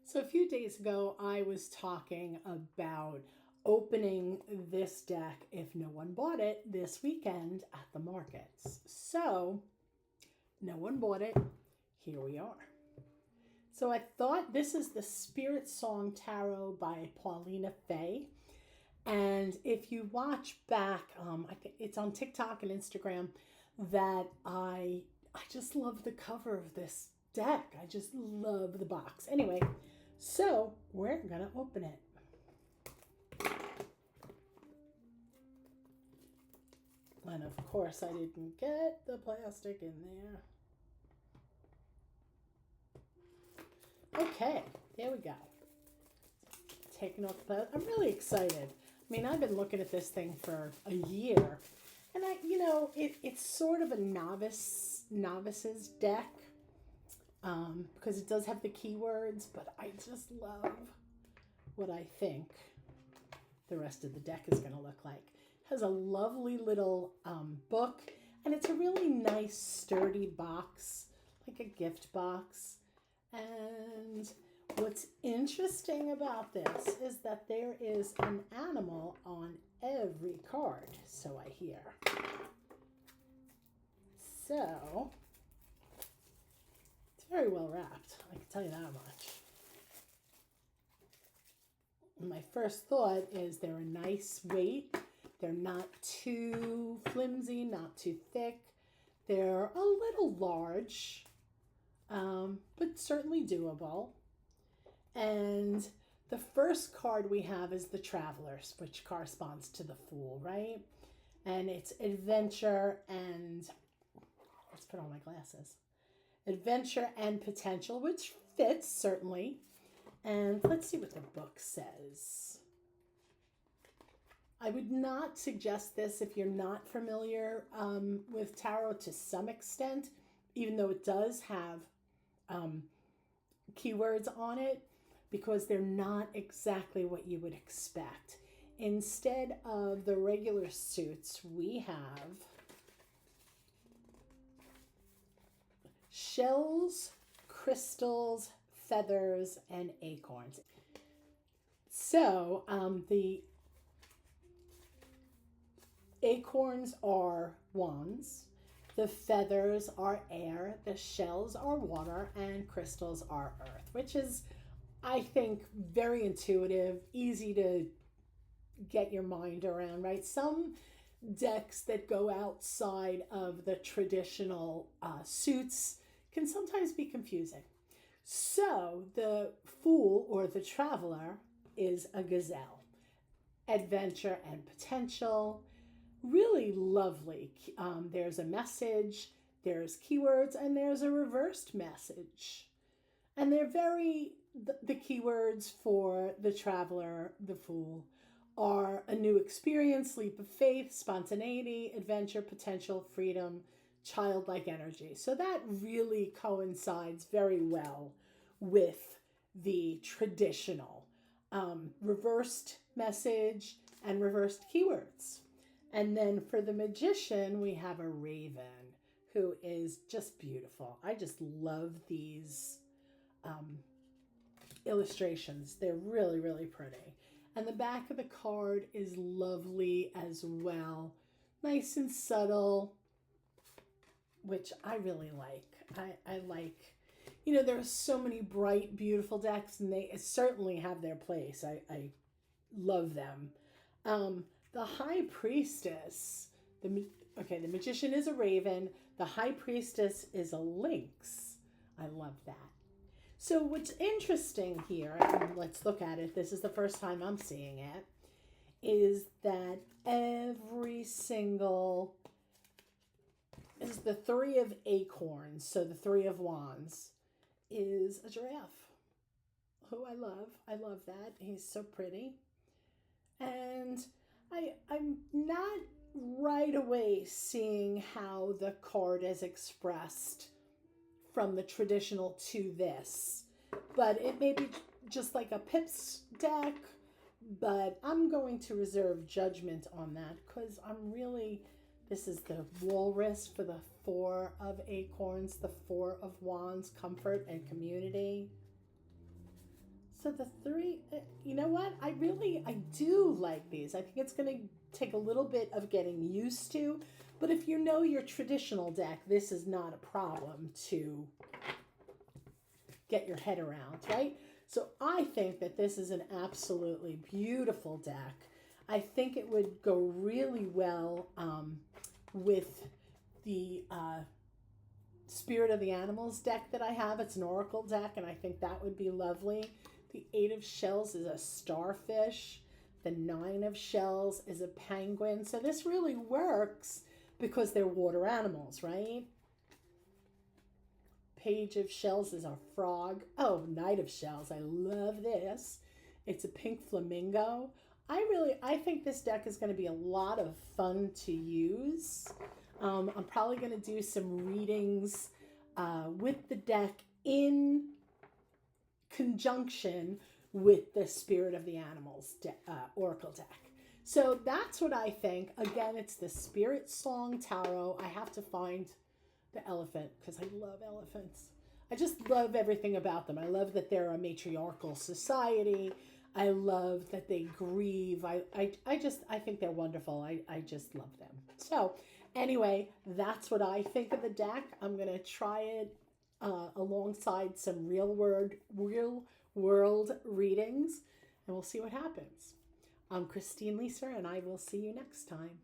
So a few days ago, I was talking about opening this deck if no one bought it this weekend at the markets. So no one bought it. Here we are. So I thought this is the Spiritsong Tarot by Paulina Fae. And if you watch back, I think it's on TikTok and Instagram, that I just love the cover of this deck. I just love the box. Anyway, so we're gonna open it. And of course I didn't get the plastic in there. Okay, there we go. Taking off the, I'm really excited. I mean, I've been looking at this thing for a year, and it's sort of a novice's deck, because it does have the keywords, but I just love what I think the rest of the deck is going to look like. It has a lovely little book, and it's a really nice sturdy box, like a gift box. And what's interesting about this is that there is an animal on every card, so I hear. So it's very well wrapped, I can tell you that much. My first thought is they're a nice weight. They're not too flimsy, not too thick. They're a little large, but certainly doable. And the first card we have is the Travelers, which corresponds to the Fool, right? And it's adventure and, let's put on my glasses, adventure and potential, which fits certainly. And let's see what the book says. I would not suggest this if you're not familiar with tarot to some extent, even though it does have keywords on it, because they're not exactly what you would expect. Instead of the regular suits, we have shells, crystals, feathers, and acorns. So the acorns are wands, the feathers are air, the shells are water, and crystals are earth, which is, I think, very intuitive, easy to get your mind around, right? Some decks that go outside of the traditional suits can sometimes be confusing. So the Fool or the Traveler is a gazelle. Adventure and potential. Really lovely. There's a message, there's keywords, and there's a reversed message. And they're the keywords for the Traveler, the Fool, are a new experience, leap of faith, spontaneity, adventure, potential, freedom, childlike energy. So that really coincides very well with the traditional reversed message and reversed keywords. And then for the Magician, we have a raven who is just beautiful. I just love these illustrations. They're really, really pretty. And the back of the card is lovely as well. Nice and subtle, which I really like. I like, there are so many bright, beautiful decks, and they certainly have their place. I love them. The High Priestess, the Magician is a raven. The High Priestess is a lynx. I love that. So what's interesting here, and let's look at it, this is the first time I'm seeing it, is that every single is the Three of Acorns, so the Three of Wands, is a giraffe, who I love. I love that. He's so pretty. And I'm not right away seeing how the card is expressed from the traditional to this, but it may be just like a Pips deck, but I'm going to reserve judgment on that because this is the Walrus for the Four of Acorns, the Four of Wands, comfort and community. So the three, you know what? I do like these. I think it's going to take a little bit of getting used to. But if you know your traditional deck, this is not a problem to get your head around, right? So I think that this is an absolutely beautiful deck. I think it would go really well with the Spirit of the Animals deck that I have. It's an Oracle deck, and I think that would be lovely. The 8 of Shells is a starfish. The 9 of Shells is a penguin. So this really works because they're water animals, right? Page of Shells is a frog. Oh, Knight of Shells. I love this. It's a pink flamingo. I think this deck is going to be a lot of fun to use. I'm probably going to do some readings with the deck in conjunction with the Spirit of the Animals Oracle deck. So that's what I think. Again, it's the Spiritsong Tarot. I have to find the elephant because I love elephants. I just love everything about them. I love that they're a matriarchal society. I love that they grieve. I think they're wonderful. I just love them. So anyway, that's what I think of the deck. I'm going to try it alongside some real world readings, and we'll see what happens. I'm Christine Leeser, and I will see you next time.